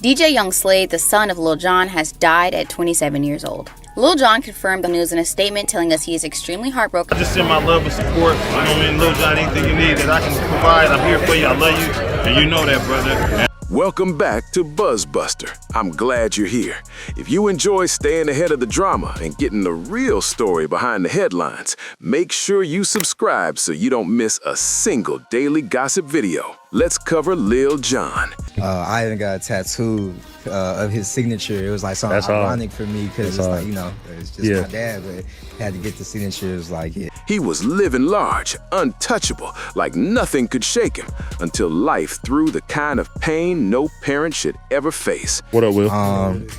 DJ Slade, the son of Lil Jon, has died at 27 years old. Lil Jon confirmed the news in a statement telling us he is extremely heartbroken. I just send my love and support. Lil Jon, anything you need that I can provide, I'm here for you. I love you, and you know that, brother. Welcome back to BuzzBuster. I'm glad you're here. If you enjoy staying ahead of the drama and getting the real story behind the headlines, make sure you subscribe so you don't miss a single daily gossip video. Let's cover Lil Jon. I even got a tattoo of his signature. It was like something ironic for me because it's like, it's just my dad, but had to get the signature. It was like, yeah. He was living large, untouchable, like nothing could shake him, until life threw the kind of pain no parent should ever face. What up, Will?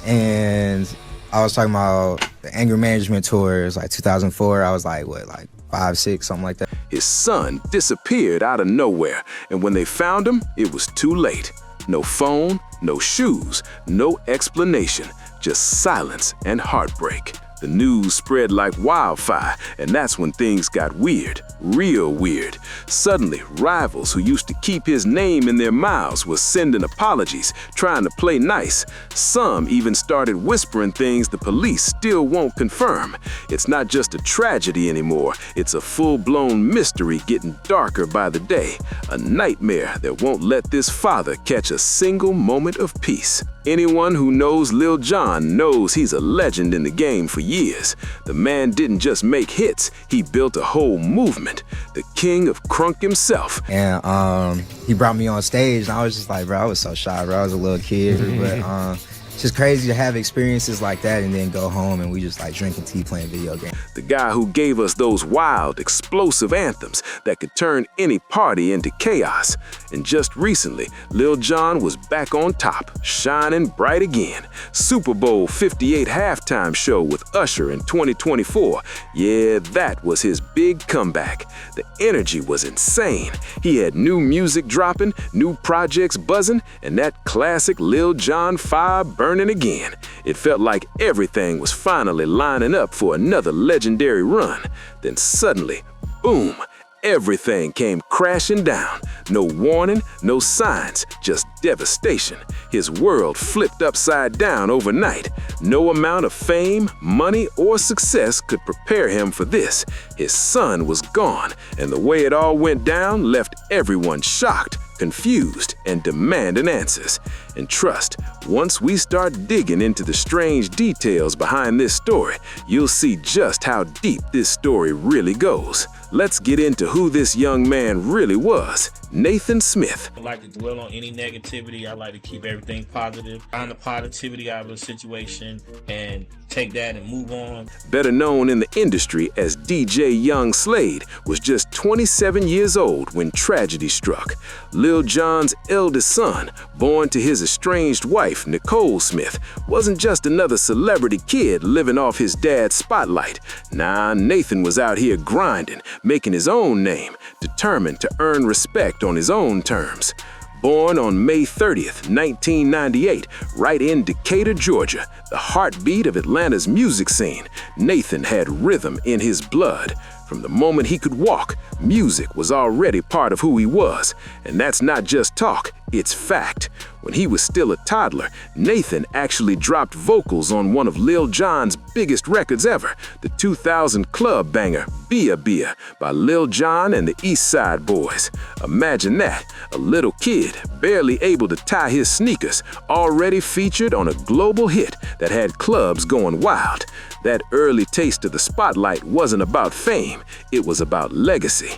And I was talking about the anger management tour. It was like 2004. I was like, what, like 5, 6, something like that. His son disappeared out of nowhere, and when they found him, it was too late. No phone, no shoes, no explanation, just silence and heartbreak. The news spread like wildfire, and that's when things got weird, real weird. Suddenly, rivals who used to keep his name in their mouths were sending apologies, trying to play nice. Some even started whispering things the police still won't confirm. It's not just a tragedy anymore, it's a full-blown mystery getting darker by the day. A nightmare that won't let this father catch a single moment of peace. Anyone who knows Lil Jon knows he's a legend in the game for years. The man didn't just make hits, he built a whole movement. The king of crunk himself. And he brought me on stage, and I was just like, bro, I was so shy, bro. I was a little kid, but it's just crazy to have experiences like that and then go home and we just like drinking tea, playing video games. The guy who gave us those wild, explosive anthems that could turn any party into chaos. And just recently, Lil Jon was back on top, shining bright again. Super Bowl 58 halftime show with Usher in 2024. Yeah, that was his big comeback. The energy was insane. He had new music dropping, new projects buzzing, and that classic Lil Jon fire burning again. It felt like everything was finally lining up for another legendary run. Then suddenly, boom, everything came crashing down. No warning, no signs, just devastation. His world flipped upside down overnight. No amount of fame, money, or success could prepare him for this. His son was gone, and the way it all went down left everyone shocked, confused, and demanding answers. And trust, once we start digging into the strange details behind this story, you'll see just how deep this story really goes. Let's get into who this young man really was. Nathan Smith. I like to dwell on any negativity. I like to keep everything positive. Find the positivity out of a situation and take that and move on. Better known in the industry as DJ Slade, was just 27 years old when tragedy struck. Lil Jon's eldest son, born to his estranged wife, Nicole Smith, wasn't just another celebrity kid living off his dad's spotlight. Nah, Nathan was out here grinding, making his own name, determined to earn respect on his own terms. Born on May 30th, 1998, right in Decatur, Georgia, the heartbeat of Atlanta's music scene, Nathan had rhythm in his blood. From the moment he could walk, music was already part of who he was. And that's not just talk, it's fact. When he was still a toddler, Nathan actually dropped vocals on one of Lil Jon's biggest records ever, the 2000 club banger, Bia Bia, by Lil Jon and the East Side Boys. Imagine that, a little kid, barely able to tie his sneakers, already featured on a global hit that had clubs going wild. That early taste of the spotlight wasn't about fame, it was about legacy.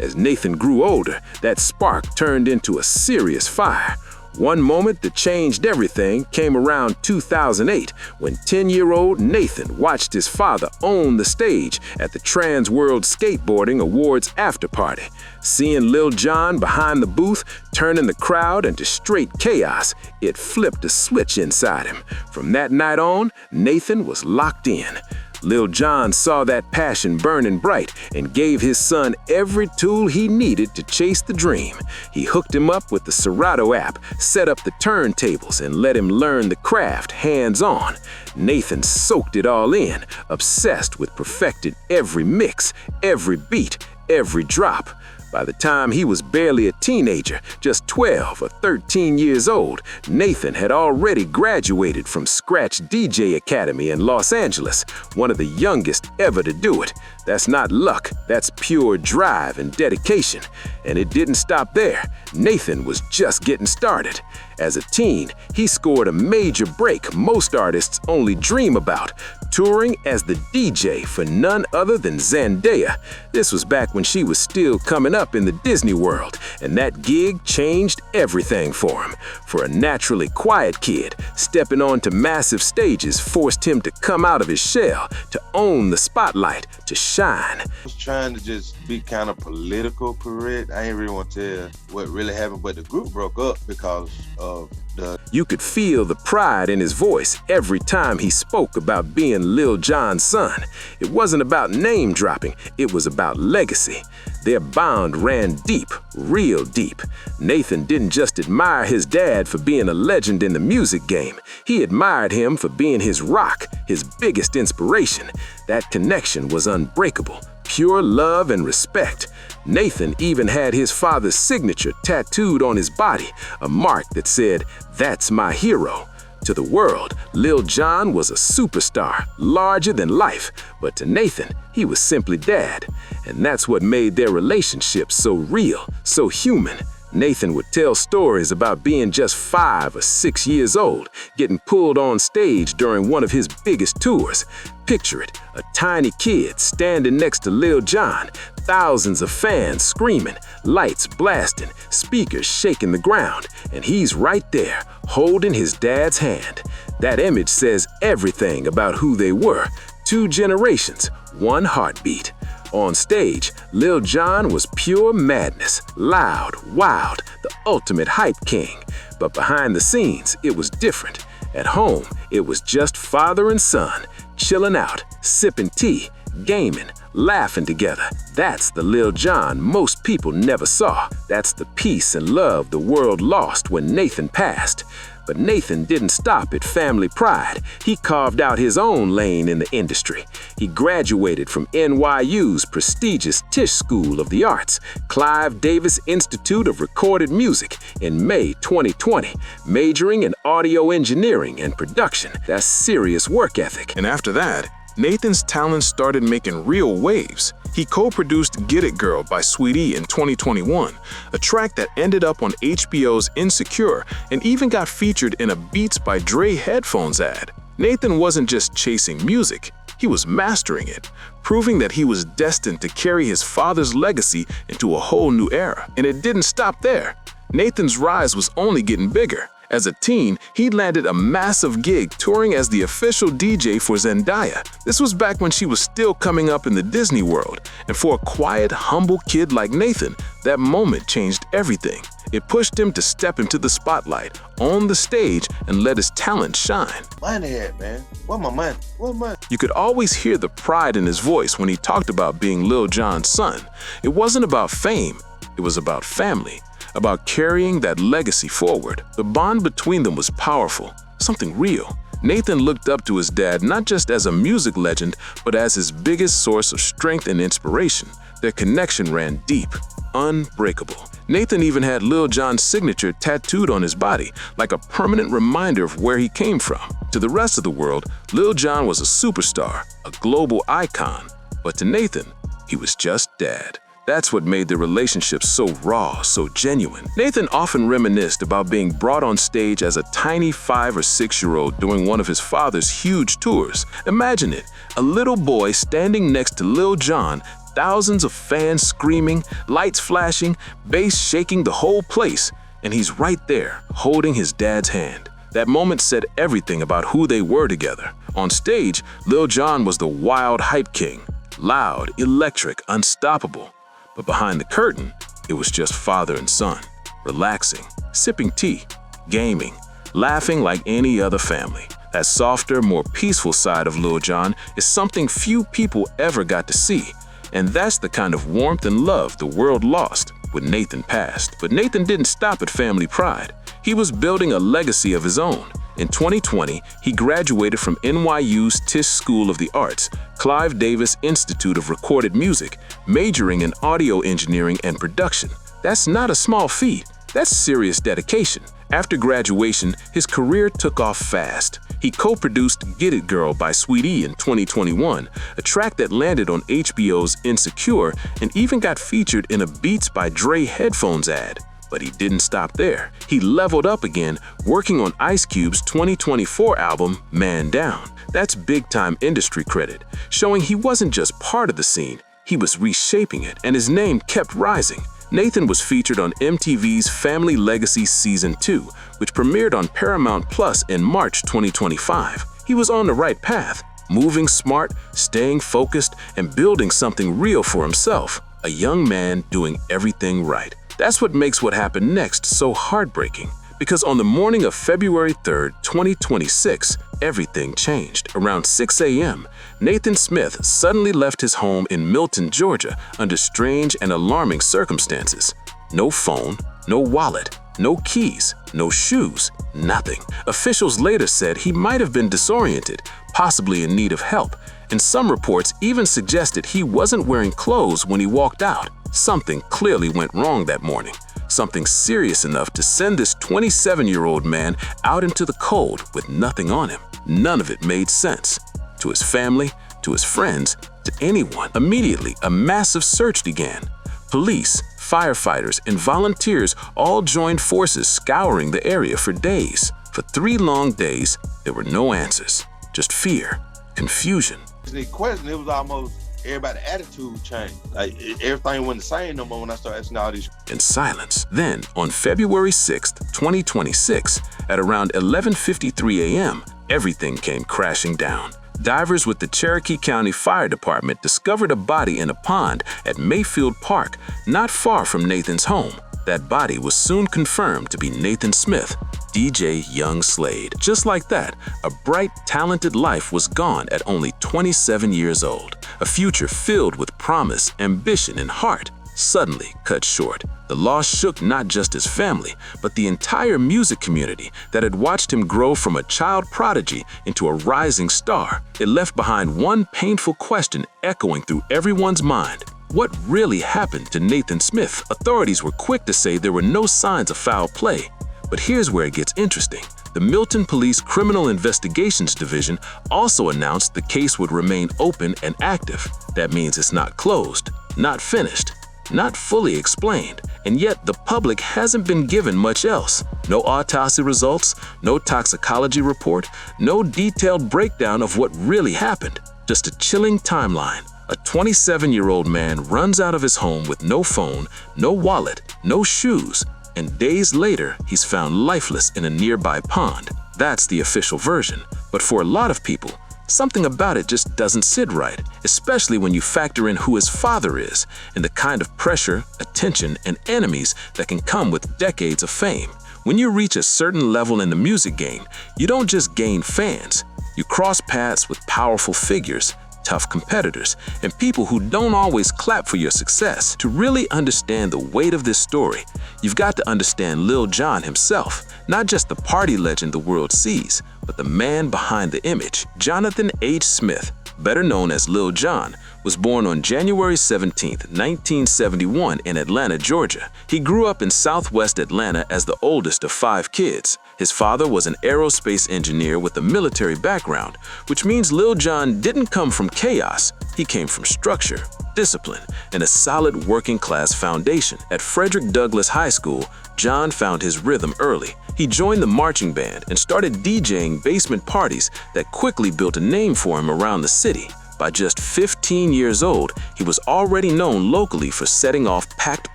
As Nathan grew older, that spark turned into a serious fire. One moment that changed everything came around 2008 when 10-year-old Nathan watched his father own the stage at the Trans World Skateboarding Awards afterparty. Seeing Lil Jon behind the booth, turning the crowd into straight chaos, it flipped a switch inside him. From that night on, Nathan was locked in. Lil Jon saw that passion burning bright and gave his son every tool he needed to chase the dream. He hooked him up with the Serato app, set up the turntables, and let him learn the craft hands-on. Nathan soaked it all in, obsessed with perfecting every mix, every beat, every drop. By the time he was barely a teenager, just 12 or 13 years old, Nathan had already graduated from Scratch DJ Academy in Los Angeles, one of the youngest ever to do it. That's not luck, that's pure drive and dedication. And it didn't stop there. Nathan was just getting started. As a teen, he scored a major break most artists only dream about, touring as the DJ for none other than Zendaya. This was back when she was still coming up in the Disney World, and that gig changed everything for him. For a naturally quiet kid, stepping onto massive stages forced him to come out of his shell, to own the spotlight, to shine. I was trying to just be kind of political correct. I ain't really want to tell what really happened, but the group broke up because of the... You could feel the pride in his voice every time he spoke about being Lil Jon's son. It wasn't about name dropping, it was about legacy. Their bond ran deep, real deep. Nathan didn't just admire his dad for being a legend in the music game. He admired him for being his rock, his biggest inspiration. That connection was unbreakable, pure love and respect. Nathan even had his father's signature tattooed on his body, a mark that said, "That's my hero." To the world, Lil Jon was a superstar, larger than life, but to Nathan, he was simply dad. And that's what made their relationship so real, so human. Nathan would tell stories about being just 5 or 6 years old, getting pulled on stage during one of his biggest tours. Picture it, a tiny kid standing next to Lil Jon, thousands of fans screaming, lights blasting, speakers shaking the ground, and he's right there, holding his dad's hand. That image says everything about who they were. 2 generations, 1 heartbeat. On stage, Lil Jon was pure madness, loud, wild, the ultimate hype king. But behind the scenes, it was different. At home, it was just father and son, chilling out, sipping tea, gaming, laughing together. That's the Lil Jon most people never saw. That's the peace and love the world lost when Nathan passed. But Nathan didn't stop at family pride. He carved out his own lane in the industry. He graduated from NYU's prestigious Tisch School of the Arts, Clive Davis Institute of Recorded Music, in May 2020, majoring in audio engineering and production. That's serious work ethic. And after that, Nathan's talent started making real waves. He co-produced Get It Girl by Sweetie in 2021, a track that ended up on HBO's Insecure and even got featured in a Beats by Dre headphones ad. Nathan wasn't just chasing music, he was mastering it, proving that he was destined to carry his father's legacy into a whole new era. And it didn't stop there. Nathan's rise was only getting bigger. As a teen, he landed a massive gig touring as the official DJ for Zendaya. This was back when she was still coming up in the Disney world, and for a quiet, humble kid like Nathan, that moment changed everything. It pushed him to step into the spotlight, on the stage, and let his talent shine. Money head, man. What my money? What money? You could always hear the pride in his voice when he talked about being Lil Jon's son. It wasn't about fame, it was about family. About carrying that legacy forward. The bond between them was powerful, something real. Nathan looked up to his dad not just as a music legend, but as his biggest source of strength and inspiration. Their connection ran deep, unbreakable. Nathan even had Lil Jon's signature tattooed on his body, like a permanent reminder of where he came from. To the rest of the world, Lil Jon was a superstar, a global icon. But to Nathan, he was just dad. That's what made the relationship so raw, so genuine. Nathan often reminisced about being brought on stage as a tiny 5 or 6-year-old during one of his father's huge tours. Imagine it, a little boy standing next to Lil Jon, thousands of fans screaming, lights flashing, bass shaking the whole place, and he's right there, holding his dad's hand. That moment said everything about who they were together. On stage, Lil Jon was the wild hype king, loud, electric, unstoppable. But behind the curtain, it was just father and son, relaxing, sipping tea, gaming, laughing like any other family. That softer, more peaceful side of Lil Jon is something few people ever got to see. And that's the kind of warmth and love the world lost when Nathan passed. But Nathan didn't stop at family pride. He was building a legacy of his own. In 2020, he graduated from NYU's Tisch School of the Arts, Clive Davis Institute of Recorded Music, majoring in audio engineering and production. That's not a small feat. That's serious dedication. After graduation, his career took off fast. He co-produced Get It Girl by Sweetie in 2021, a track that landed on HBO's Insecure and even got featured in a Beats by Dre headphones ad. But he didn't stop there. He leveled up again, working on Ice Cube's 2024 album, Man Down. That's big-time industry credit, showing he wasn't just part of the scene, he was reshaping it, and his name kept rising. Nathan was featured on MTV's Family Legacy Season 2, which premiered on Paramount Plus in March 2025. He was on the right path, moving smart, staying focused, and building something real for himself. A young man doing everything right. That's what makes what happened next so heartbreaking. Because on the morning of February 3rd, 2026, everything changed. Around 6 a.m., Nathan Smith suddenly left his home in Milton, Georgia, under strange and alarming circumstances. No phone, no wallet, no keys, no shoes, nothing. Officials later said he might have been disoriented, possibly in need of help, and some reports even suggested he wasn't wearing clothes when he walked out. Something clearly went wrong that morning. Something serious enough to send this 27-year-old man out into the cold with nothing on him. None of it made sense. To his family, to his friends, to anyone. Immediately, a massive search began. Police, firefighters, and volunteers all joined forces, scouring the area for days. For 3 long days, there were no answers. Just fear, confusion. The question, it was almost everybody's attitude changed. Like, everything wasn't the same no more when I started asking all these. In silence. Then, on February 6th, 2026, at around 11:53 a.m., everything came crashing down. Divers with the Cherokee County Fire Department discovered a body in a pond at Mayfield Park, not far from Nathan's home. That body was soon confirmed to be Nathan Smith, DJ Young Slade. Just like that, a bright, talented life was gone at only 27 years old. A future filled with promise, ambition, and heart suddenly cut short. The loss shook not just his family, but the entire music community that had watched him grow from a child prodigy into a rising star. It left behind one painful question echoing through everyone's mind. What really happened to Nathan Smith? Authorities were quick to say there were no signs of foul play. But here's where it gets interesting. The Milton Police Criminal Investigations Division also announced the case would remain open and active. That means it's not closed, not finished, not fully explained. And yet the public hasn't been given much else. No autopsy results, no toxicology report, no detailed breakdown of what really happened. Just a chilling timeline. A 27-year-old man runs out of his home with no phone, no wallet, no shoes, and days later, he's found lifeless in a nearby pond. That's the official version. But for a lot of people, something about it just doesn't sit right, especially when you factor in who his father is and the kind of pressure, attention, and enemies that can come with decades of fame. When you reach a certain level in the music game, you don't just gain fans. You cross paths with powerful figures, tough competitors, and people who don't always clap for your success. To really understand the weight of this story, you've got to understand Lil Jon himself, not just the party legend the world sees, but the man behind the image. Jonathan H. Smith, better known as Lil Jon, was born on January 17, 1971 in Atlanta, Georgia. He grew up in Southwest Atlanta as the oldest of 5 kids. His father was an aerospace engineer with a military background, which means Lil Jon didn't come from chaos. He came from structure, discipline, and a solid working-class foundation. At Frederick Douglass High School, Jon found his rhythm early. He joined the marching band and started DJing basement parties that quickly built a name for him around the city. By just 15 years old, he was already known locally for setting off packed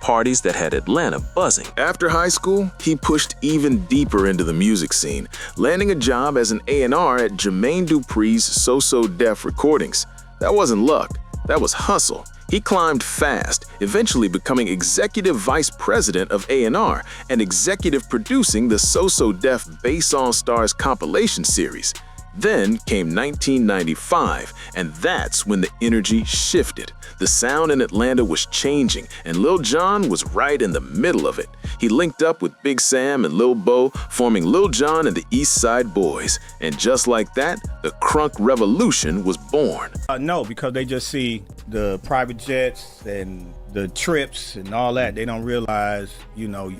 parties that had Atlanta buzzing. After high school, he pushed even deeper into the music scene, landing a job as an A&R at Jermaine Dupri's So Def Recordings. That wasn't luck, that was hustle. He climbed fast, eventually becoming executive vice president of A&R and executive producing the So Def Bass All Stars compilation series. Then came 1995, and that's when the energy shifted. The sound in Atlanta was changing, and Lil Jon was right in the middle of it. He linked up with Big Sam and Lil Bo, forming Lil Jon and the East Side Boys. And just like that, the crunk revolution was born. No, because they just see the private jets and the trips and all that. They don't realize,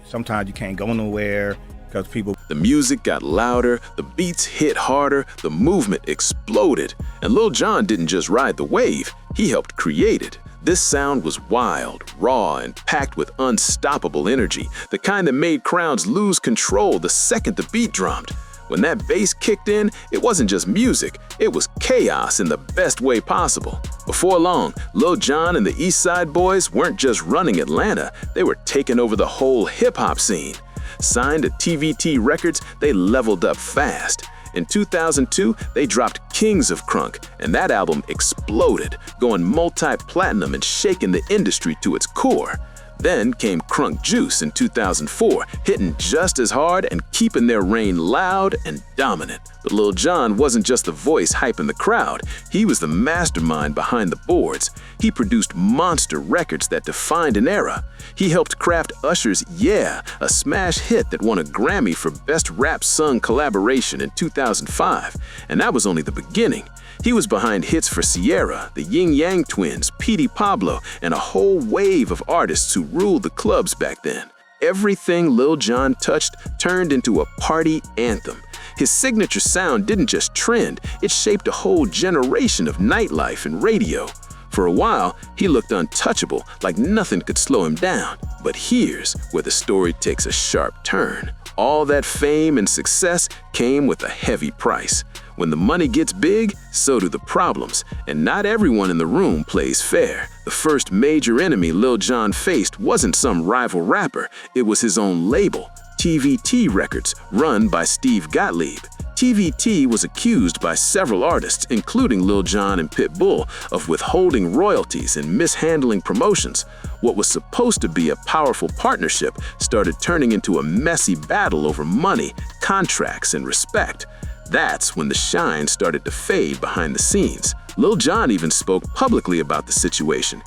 sometimes you can't go nowhere because people... The music got louder, the beats hit harder, the movement exploded. And Lil Jon didn't just ride the wave, he helped create it. This sound was wild, raw, and packed with unstoppable energy, the kind that made crowds lose control the second the beat drummed. When that bass kicked in, it wasn't just music, it was chaos in the best way possible. Before long, Lil Jon and the East Side Boys weren't just running Atlanta, they were taking over the whole hip-hop scene. Signed to TVT Records, they leveled up fast. In 2002, they dropped Kings of Crunk, and that album exploded, going multi-platinum and shaking the industry to its core. Then came Crunk Juice in 2004, hitting just as hard and keeping their reign loud and dominant. But Lil Jon wasn't just the voice hyping the crowd, he was the mastermind behind the boards. He produced monster records that defined an era. He helped craft Usher's Yeah, a smash hit that won a Grammy for Best Rap Sung Collaboration in 2005. And that was only the beginning. He was behind hits for Sierra, the Yin Yang Twins, Petey Pablo, and a whole wave of artists who ruled the clubs back then. Everything Lil Jon touched turned into a party anthem. His signature sound didn't just trend, it shaped a whole generation of nightlife and radio. For a while, he looked untouchable, like nothing could slow him down. But here's where the story takes a sharp turn. All that fame and success came with a heavy price. When the money gets big, so do the problems, and not everyone in the room plays fair. The first major enemy Lil Jon faced wasn't some rival rapper, it was his own label, TVT Records, run by Steve Gottlieb. TVT was accused by several artists, including Lil Jon and Pitbull, of withholding royalties and mishandling promotions. What was supposed to be a powerful partnership started turning into a messy battle over money, contracts, and respect. That's when the shine started to fade behind the scenes. Lil Jon even spoke publicly about the situation.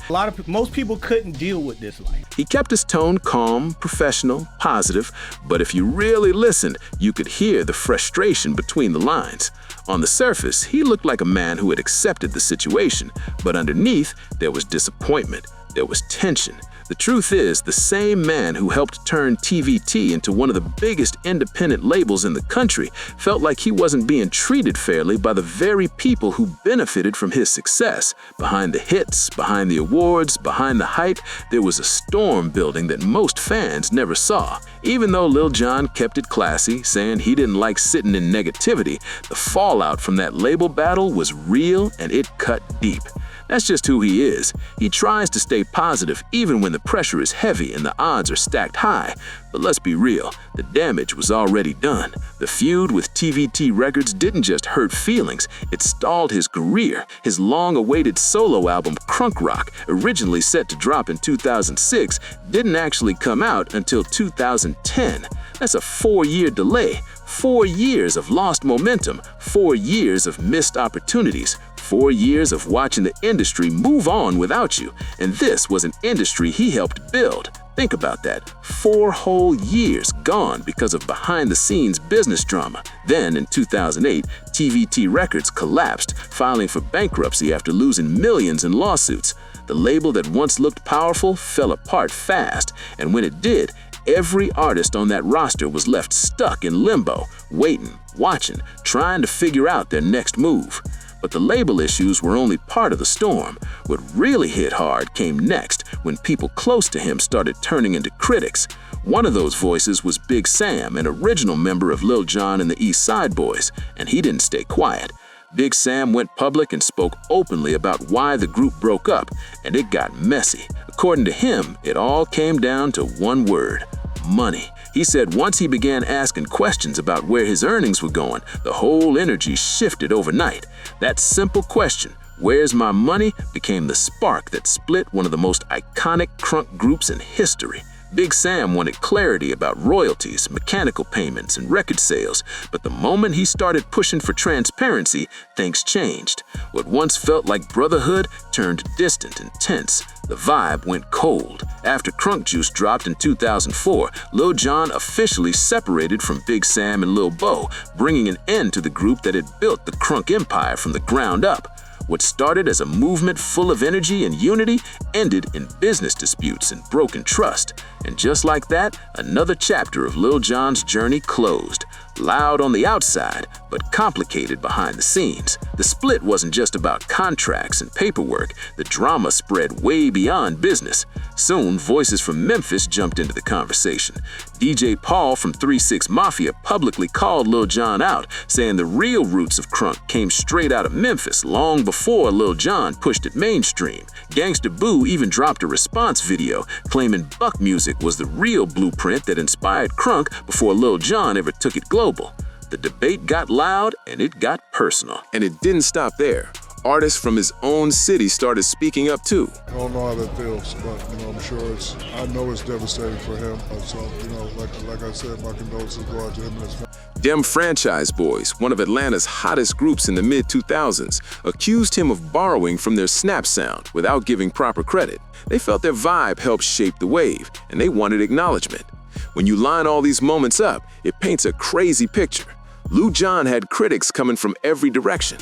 Most people couldn't deal with this life. He kept his tone calm, professional, positive, but if you really listened, you could hear the frustration between the lines. On the surface, he looked like a man who had accepted the situation, but underneath, there was disappointment, there was tension. The truth is, the same man who helped turn TVT into one of the biggest independent labels in the country felt like he wasn't being treated fairly by the very people who benefited from his success. Behind the hits, behind the awards, behind the hype, there was a storm building that most fans never saw. Even though Lil Jon kept it classy, saying he didn't like sitting in negativity, the fallout from that label battle was real and it cut deep. That's just who he is. He tries to stay positive even when the pressure is heavy and the odds are stacked high. But let's be real, the damage was already done. The feud with TVT Records didn't just hurt feelings, it stalled his career. His long-awaited solo album, Crunk Rock, originally set to drop in 2006, didn't actually come out until 2010. That's a 4-year delay. 4 years of lost momentum, 4 years of missed opportunities, 4 years of watching the industry move on without you. And this was an industry he helped build. Think about that. 4 whole years gone because of behind-the-scenes business drama. Then, in 2008, TVT Records collapsed, filing for bankruptcy after losing millions in lawsuits. The label that once looked powerful fell apart fast, and when it did, every artist on that roster was left stuck in limbo, waiting, watching, trying to figure out their next move. But the label issues were only part of the storm. What really hit hard came next when people close to him started turning into critics. One of those voices was Big Sam, an original member of Lil Jon and the East Side Boys, and he didn't stay quiet. Big Sam went public and spoke openly about why the group broke up, and it got messy. According to him, it all came down to one word: money. He said once he began asking questions about where his earnings were going, the whole energy shifted overnight. That simple question, "Where's my money?" became the spark that split one of the most iconic crunk groups in history. Big Sam wanted clarity about royalties, mechanical payments, and record sales, but the moment he started pushing for transparency, things changed. What once felt like brotherhood turned distant and tense. The vibe went cold. After Crunk Juice dropped in 2004, Lil Jon officially separated from Big Sam and Lil Bo, bringing an end to the group that had built the Crunk empire from the ground up. What started as a movement full of energy and unity ended in business disputes and broken trust. And just like that, another chapter of Lil Jon's journey closed. Loud on the outside, but complicated behind the scenes. The split wasn't just about contracts and paperwork. The drama spread way beyond business. Soon, voices from Memphis jumped into the conversation. DJ Paul from 3-6 Mafia publicly called Lil Jon out, saying the real roots of Crunk came straight out of Memphis long before Lil Jon pushed it mainstream. Gangsta Boo even dropped a response video claiming Buck music was the real blueprint that inspired Crunk before Lil Jon ever took it global. The debate got loud and it got personal. And it didn't stop there. Artists from his own city started speaking up too. I don't know how that feels, but I'm sure I know it's devastating for him. So, like I said, my condolences go out to him and his family. Dem Franchise Boys, one of Atlanta's hottest groups in the mid-2000s, accused him of borrowing from their snap sound without giving proper credit. They felt their vibe helped shape the wave, and they wanted acknowledgement. When you line all these moments up, it paints a crazy picture. Lil Jon had critics coming from every direction.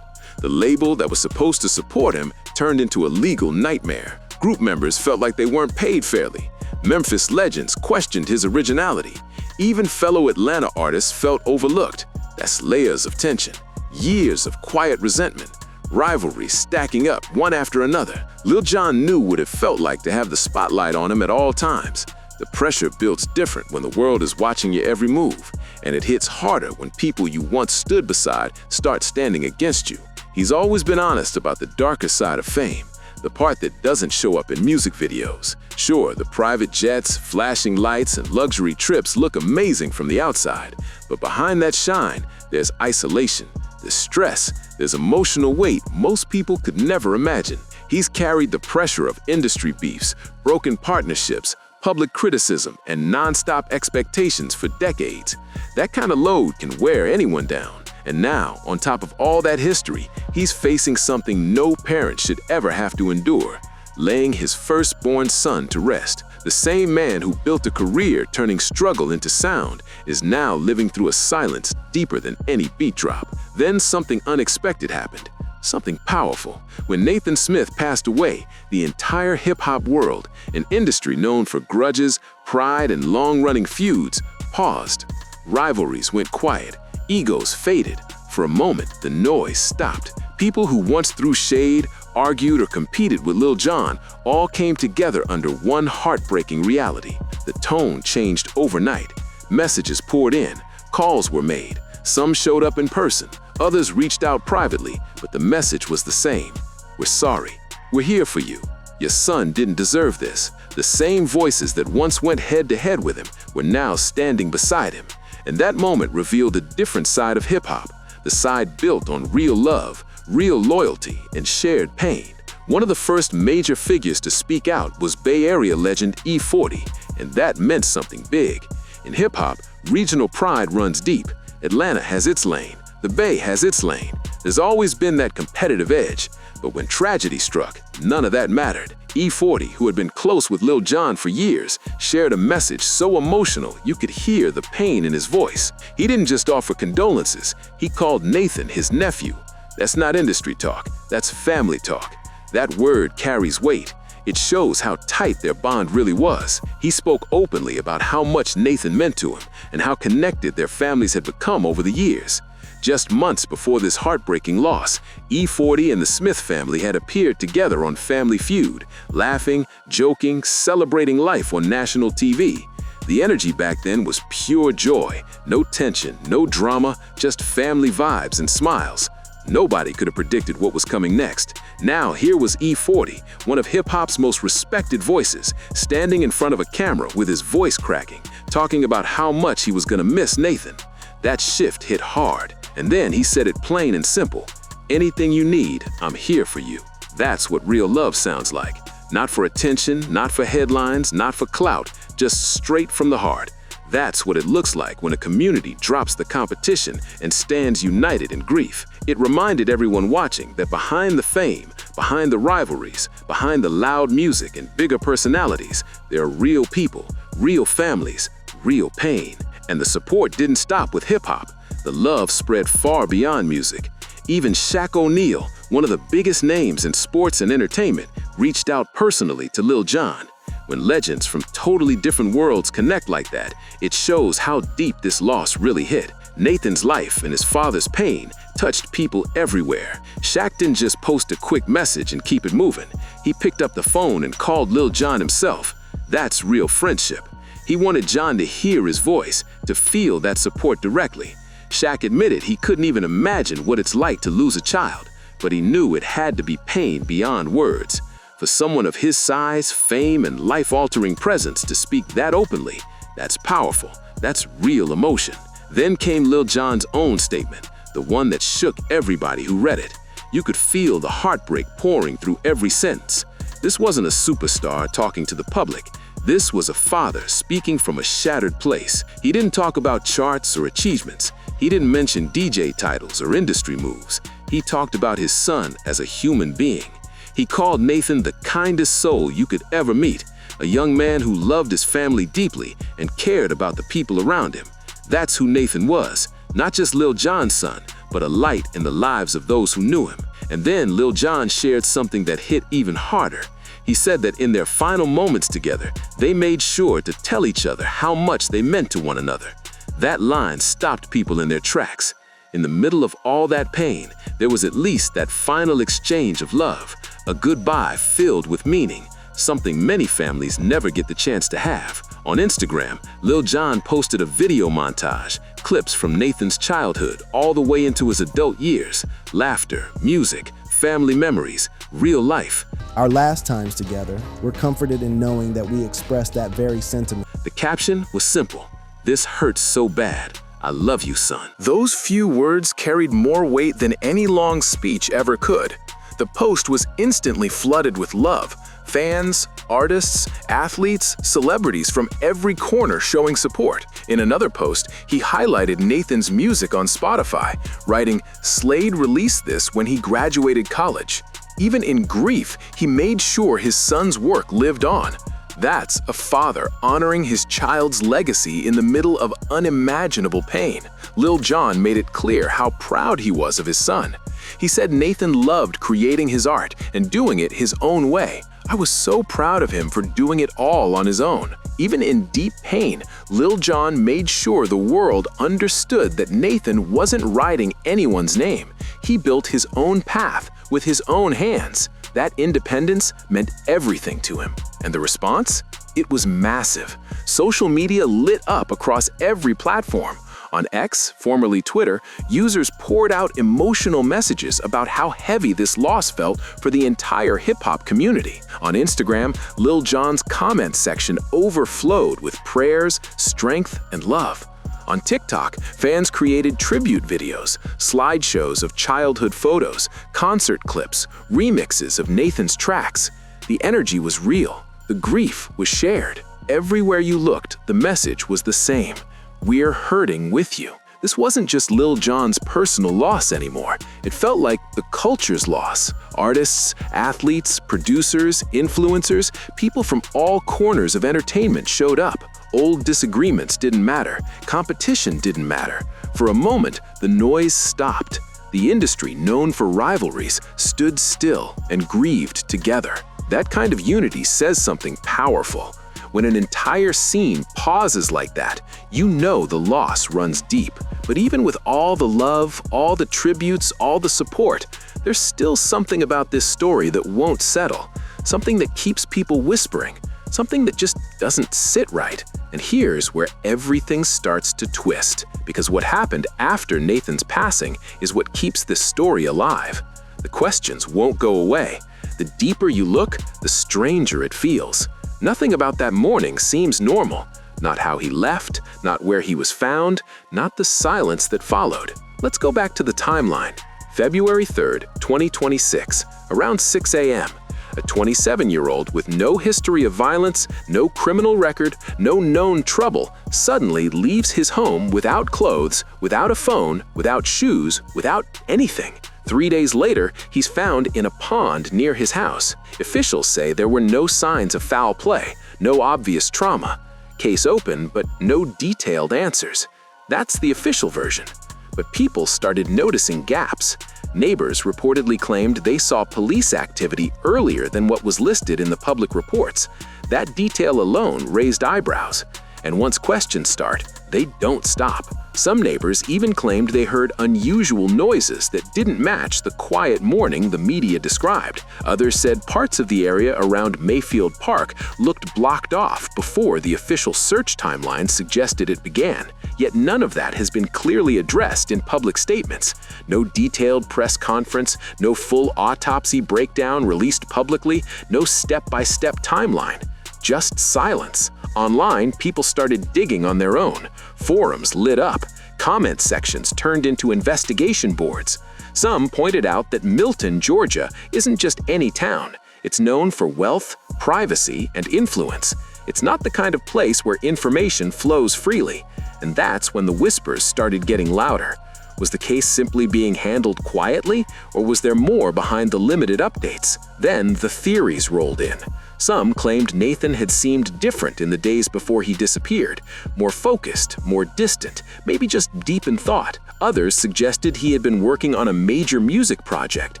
The label that was supposed to support him turned into a legal nightmare. Group members felt like they weren't paid fairly. Memphis legends questioned his originality. Even fellow Atlanta artists felt overlooked. That's layers of tension, years of quiet resentment, rivalries stacking up one after another. Lil Jon knew what it felt like to have the spotlight on him at all times. The pressure builds different when the world is watching your every move, and it hits harder when people you once stood beside start standing against you. He's always been honest about the darker side of fame, the part that doesn't show up in music videos. Sure, the private jets, flashing lights, and luxury trips look amazing from the outside, but behind that shine, there's isolation, there's stress, there's emotional weight most people could never imagine. He's carried the pressure of industry beefs, broken partnerships, public criticism, and non-stop expectations for decades. That kind of load can wear anyone down. And now, on top of all that history, he's facing something no parent should ever have to endure, laying his firstborn son to rest. The same man who built a career turning struggle into sound is now living through a silence deeper than any beat drop. Then something unexpected happened, something powerful. When Nathan Smith passed away, the entire hip-hop world, an industry known for grudges, pride, and long-running feuds, paused. Rivalries went quiet. Egos faded. For a moment, the noise stopped. People who once threw shade, argued, or competed with Lil Jon all came together under one heartbreaking reality. The tone changed overnight. Messages poured in. Calls were made. Some showed up in person. Others reached out privately, but the message was the same. We're sorry. We're here for you. Your son didn't deserve this. The same voices that once went head-to-head with him were now standing beside him. And that moment revealed a different side of hip-hop, the side built on real love, real loyalty, and shared pain. One of the first major figures to speak out was Bay Area legend E40, and that meant something big. In hip-hop, regional pride runs deep. Atlanta has its lane. The Bay has its lane. There's always been that competitive edge. But when tragedy struck, none of that mattered. E40, who had been close with Lil Jon for years, shared a message so emotional you could hear the pain in his voice. He didn't just offer condolences, he called Nathan his nephew. That's not industry talk, that's family talk. That word carries weight. It shows how tight their bond really was. He spoke openly about how much Nathan meant to him and how connected their families had become over the years. Just months before this heartbreaking loss, E40 and the Smith family had appeared together on Family Feud, laughing, joking, celebrating life on national TV. The energy back then was pure joy, no tension, no drama, just family vibes and smiles. Nobody could have predicted what was coming next. Now here was E40, one of hip-hop's most respected voices, standing in front of a camera with his voice cracking, talking about how much he was gonna miss Nathan. That shift hit hard. And then he said it plain and simple. Anything you need, I'm here for you. That's what real love sounds like. Not for attention, not for headlines, not for clout, just straight from the heart. That's what it looks like when a community drops the competition and stands united in grief. It reminded everyone watching that behind the fame, behind the rivalries, behind the loud music and bigger personalities, there are real people, real families, real pain. And the support didn't stop with hip-hop. The love spread far beyond music. Even Shaq O'Neal, one of the biggest names in sports and entertainment, reached out personally to Lil Jon. When legends from totally different worlds connect like that, it shows how deep this loss really hit. Nathan's life and his father's pain touched people everywhere. Shaq didn't just post a quick message and keep it moving. He picked up the phone and called Lil Jon himself. That's real friendship. He wanted Jon to hear his voice, to feel that support directly. Shaq admitted he couldn't even imagine what it's like to lose a child, but he knew it had to be pain beyond words. For someone of his size, fame, and life-altering presence to speak that openly, that's powerful. That's real emotion. Then came Lil Jon's own statement, the one that shook everybody who read it. You could feel the heartbreak pouring through every sentence. This wasn't a superstar talking to the public. This was a father speaking from a shattered place. He didn't talk about charts or achievements. He didn't mention DJ titles or industry moves. He talked about his son as a human being. He called Nathan the kindest soul you could ever meet, a young man who loved his family deeply and cared about the people around him. That's who Nathan was, not just Lil Jon's son, but a light in the lives of those who knew him. And then Lil Jon shared something that hit even harder. He said that in their final moments together, they made sure to tell each other how much they meant to one another. That line stopped people in their tracks. In the middle of all that pain, there was at least that final exchange of love, a goodbye filled with meaning, something many families never get the chance to have. On Instagram, Lil Jon posted a video montage, clips from Nathan's childhood all the way into his adult years, laughter, music, family memories, real life. Our last times together, we're comforted in knowing that we expressed that very sentiment. The caption was simple. This hurts so bad. I love you, son. Those few words carried more weight than any long speech ever could. The post was instantly flooded with love. Fans, artists, athletes, celebrities from every corner showing support. In another post, he highlighted Nathan's music on Spotify, writing, "Slade released this when he graduated college." Even in grief, he made sure his son's work lived on. That's a father honoring his child's legacy in the middle of unimaginable pain. Lil Jon made it clear how proud he was of his son. He said Nathan loved creating his art and doing it his own way. "I was so proud of him for doing it all on his own." Even in deep pain, Lil Jon made sure the world understood that Nathan wasn't writing anyone's name. He built his own path with his own hands. That independence meant everything to him. And the response? It was massive. Social media lit up across every platform. On X, formerly Twitter, users poured out emotional messages about how heavy this loss felt for the entire hip-hop community. On Instagram, Lil Jon's comment section overflowed with prayers, strength, and love. On TikTok, fans created tribute videos, slideshows of childhood photos, concert clips, remixes of Nathan's tracks. The energy was real. The grief was shared. Everywhere you looked, the message was the same. We're hurting with you. This wasn't just Lil Jon's personal loss anymore. It felt like the culture's loss. Artists, athletes, producers, influencers, people from all corners of entertainment showed up. Old disagreements didn't matter. Competition didn't matter. For a moment, the noise stopped. The industry, known for rivalries, stood still and grieved together. That kind of unity says something powerful. When an entire scene pauses like that, you know the loss runs deep. But even with all the love, all the tributes, all the support, there's still something about this story that won't settle. Something that keeps people whispering. Something that just doesn't sit right. And here's where everything starts to twist. Because what happened after Nathan's passing is what keeps this story alive. The questions won't go away. The deeper you look, the stranger it feels. Nothing about that morning seems normal. Not how he left, not where he was found, not the silence that followed. Let's go back to the timeline. February 3rd, 2026, around 6 a.m. A 27-year-old with no history of violence, no criminal record, no known trouble, suddenly leaves his home without clothes, without a phone, without shoes, without anything. 3 days later, he's found in a pond near his house. Officials say there were no signs of foul play, no obvious trauma. Case open, but no detailed answers. That's the official version. But people started noticing gaps. Neighbors reportedly claimed they saw police activity earlier than what was listed in the public reports. That detail alone raised eyebrows. And once questions start, they don't stop. Some neighbors even claimed they heard unusual noises that didn't match the quiet morning the media described. Others said parts of the area around Mayfield Park looked blocked off before the official search timeline suggested it began. Yet none of that has been clearly addressed in public statements. No detailed press conference, no full autopsy breakdown released publicly, no step-by-step timeline. Just silence. Online, people started digging on their own. Forums lit up. Comment sections turned into investigation boards. Some pointed out that Milton, Georgia, isn't just any town. It's known for wealth, privacy, and influence. It's not the kind of place where information flows freely. And that's when the whispers started getting louder. Was the case simply being handled quietly, or was there more behind the limited updates? Then the theories rolled in. Some claimed Nathan had seemed different in the days before he disappeared, more focused, more distant, maybe just deep in thought. Others suggested he had been working on a major music project,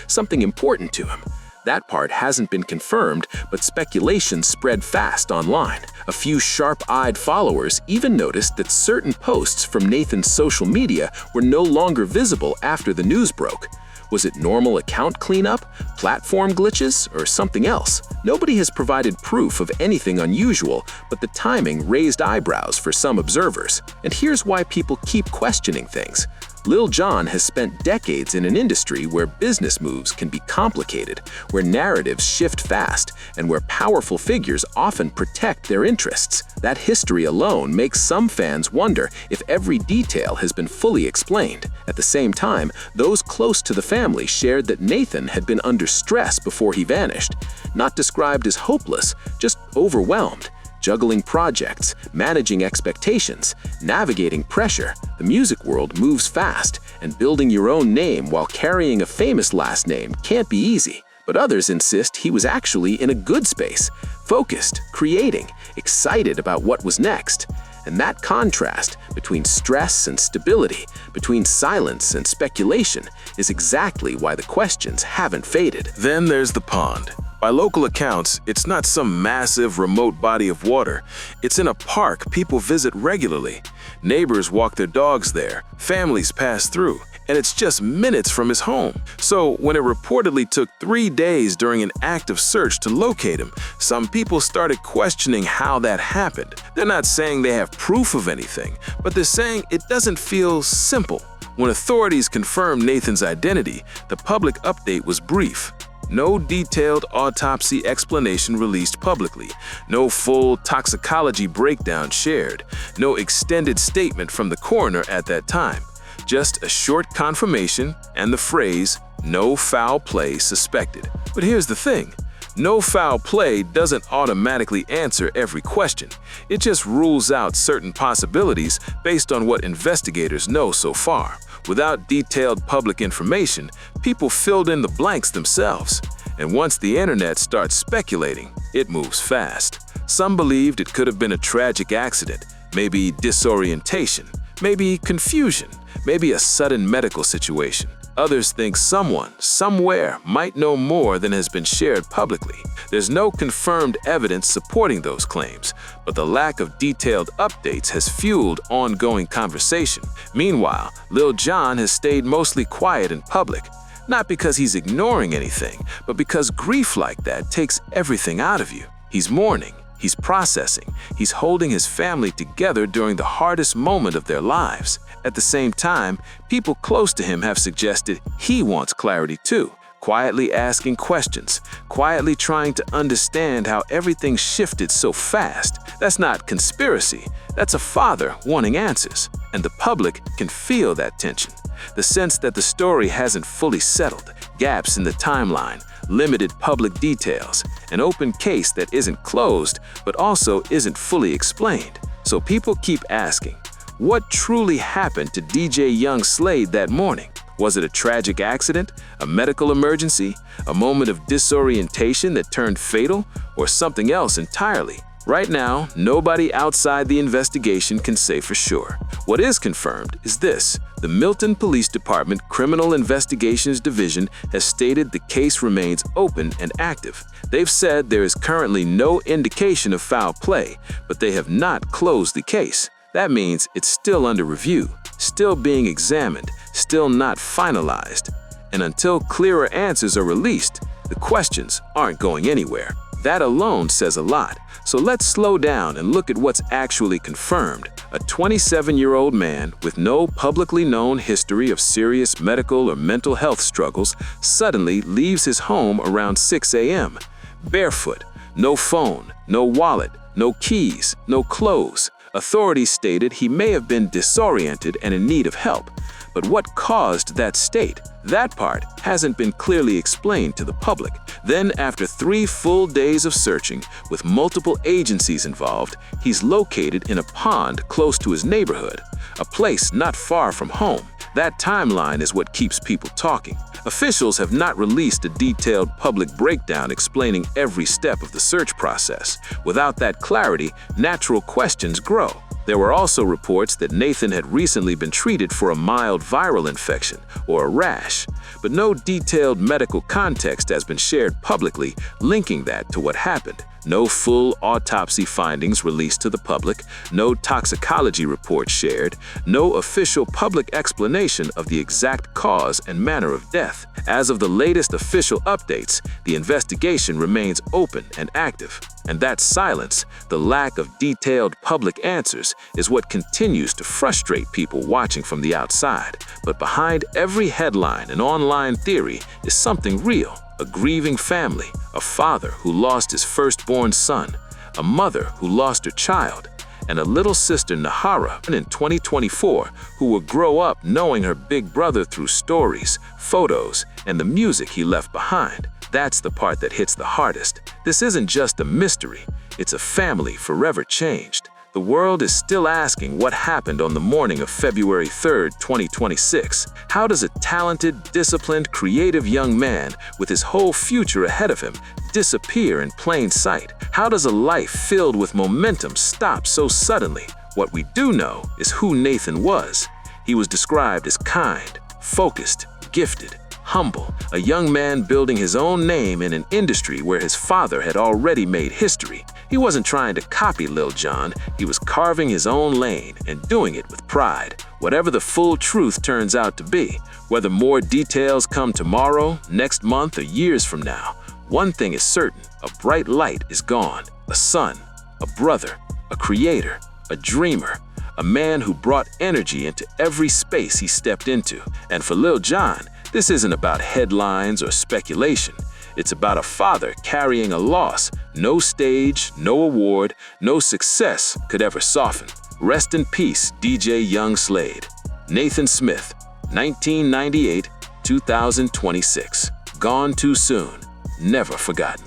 something important to him. That part hasn't been confirmed, but speculation spread fast online. A few sharp-eyed followers even noticed that certain posts from Nathan's social media were no longer visible after the news broke. Was it normal account cleanup, platform glitches, or something else? Nobody has provided proof of anything unusual, but the timing raised eyebrows for some observers. And here's why people keep questioning things. Lil Jon has spent decades in an industry where business moves can be complicated, where narratives shift fast, and where powerful figures often protect their interests. That history alone makes some fans wonder if every detail has been fully explained. At the same time, those close to the family shared that Nathan had been under stress before he vanished. Not described as hopeless, just overwhelmed. Juggling projects, managing expectations, navigating pressure. The music world moves fast, and building your own name while carrying a famous last name can't be easy. But others insist he was actually in a good space, focused, creating, excited about what was next. And that contrast between stress and stability, between silence and speculation, is exactly why the questions haven't faded. Then there's the pond. By local accounts, it's not some massive, remote body of water. It's in a park people visit regularly. Neighbors walk their dogs there, families pass through, and it's just minutes from his home. So when it reportedly took 3 days during an active search to locate him, some people started questioning how that happened. They're not saying they have proof of anything, but they're saying it doesn't feel simple. When authorities confirmed Nathan's identity, the public update was brief. No detailed autopsy explanation released publicly, no full toxicology breakdown shared, no extended statement from the coroner at that time. Just a short confirmation and the phrase, "no foul play suspected." But here's the thing. No foul play doesn't automatically answer every question. It just rules out certain possibilities based on what investigators know so far. Without detailed public information, people filled in the blanks themselves. And once the internet starts speculating, it moves fast. Some believed it could have been a tragic accident, maybe disorientation, maybe confusion, maybe a sudden medical situation. Others think someone, somewhere, might know more than has been shared publicly. There's no confirmed evidence supporting those claims, but the lack of detailed updates has fueled ongoing conversation. Meanwhile, Lil Jon has stayed mostly quiet in public, not because he's ignoring anything, but because grief like that takes everything out of you. He's mourning, he's processing, he's holding his family together during the hardest moment of their lives. At the same time, people close to him have suggested he wants clarity too, quietly asking questions, quietly trying to understand how everything shifted so fast. That's not conspiracy, that's a father wanting answers. And the public can feel that tension, the sense that the story hasn't fully settled, gaps in the timeline, limited public details, an open case that isn't closed but also isn't fully explained. So people keep asking, what truly happened to DJ Young Slade that morning? Was it a tragic accident, a medical emergency, a moment of disorientation that turned fatal, or something else entirely? Right now, nobody outside the investigation can say for sure. What is confirmed is this: the Milton Police Department Criminal Investigations Division has stated the case remains open and active. They've said there is currently no indication of foul play, but they have not closed the case. That means it's still under review, still being examined, still not finalized. And until clearer answers are released, the questions aren't going anywhere. That alone says a lot. So let's slow down and look at what's actually confirmed. A 27-year-old man with no publicly known history of serious medical or mental health struggles suddenly leaves his home around 6 a.m. Barefoot, no phone, no wallet, no keys, no clothes. Authorities stated he may have been disoriented and in need of help. But what caused that state? That part hasn't been clearly explained to the public. Then, after 3 full days of searching, with multiple agencies involved, he's located in a pond close to his neighborhood, a place not far from home. That timeline is what keeps people talking. Officials have not released a detailed public breakdown explaining every step of the search process. Without that clarity, natural questions grow. There were also reports that Nathan had recently been treated for a mild viral infection or a rash, but no detailed medical context has been shared publicly linking that to what happened. No full autopsy findings released to the public, no toxicology report shared, no official public explanation of the exact cause and manner of death. As of the latest official updates, the investigation remains open and active. And that silence, the lack of detailed public answers, is what continues to frustrate people watching from the outside. But behind every headline and online theory is something real. A grieving family, a father who lost his firstborn son, a mother who lost her child, and a little sister, Nahara, in 2024, who will grow up knowing her big brother through stories, photos, and the music he left behind. That's the part that hits the hardest. This isn't just a mystery, it's a family forever changed. The world is still asking what happened on the morning of February 3rd, 2026. How does a talented, disciplined, creative young man with his whole future ahead of him disappear in plain sight? How does a life filled with momentum stop so suddenly? What we do know is who Nathan was. He was described as kind, focused, gifted, humble, a young man building his own name in an industry where his father had already made history. He wasn't trying to copy Lil Jon, he was carving his own lane and doing it with pride. Whatever the full truth turns out to be, whether more details come tomorrow, next month, or years from now, one thing is certain: a bright light is gone. A son, a brother, a creator, a dreamer, a man who brought energy into every space he stepped into. And for Lil Jon, this isn't about headlines or speculation. It's about a father carrying a loss no stage, no award, no success could ever soften. Rest in peace, DJ Young Slade. Nathan Smith, 1998-2026. Gone too soon, never forgotten.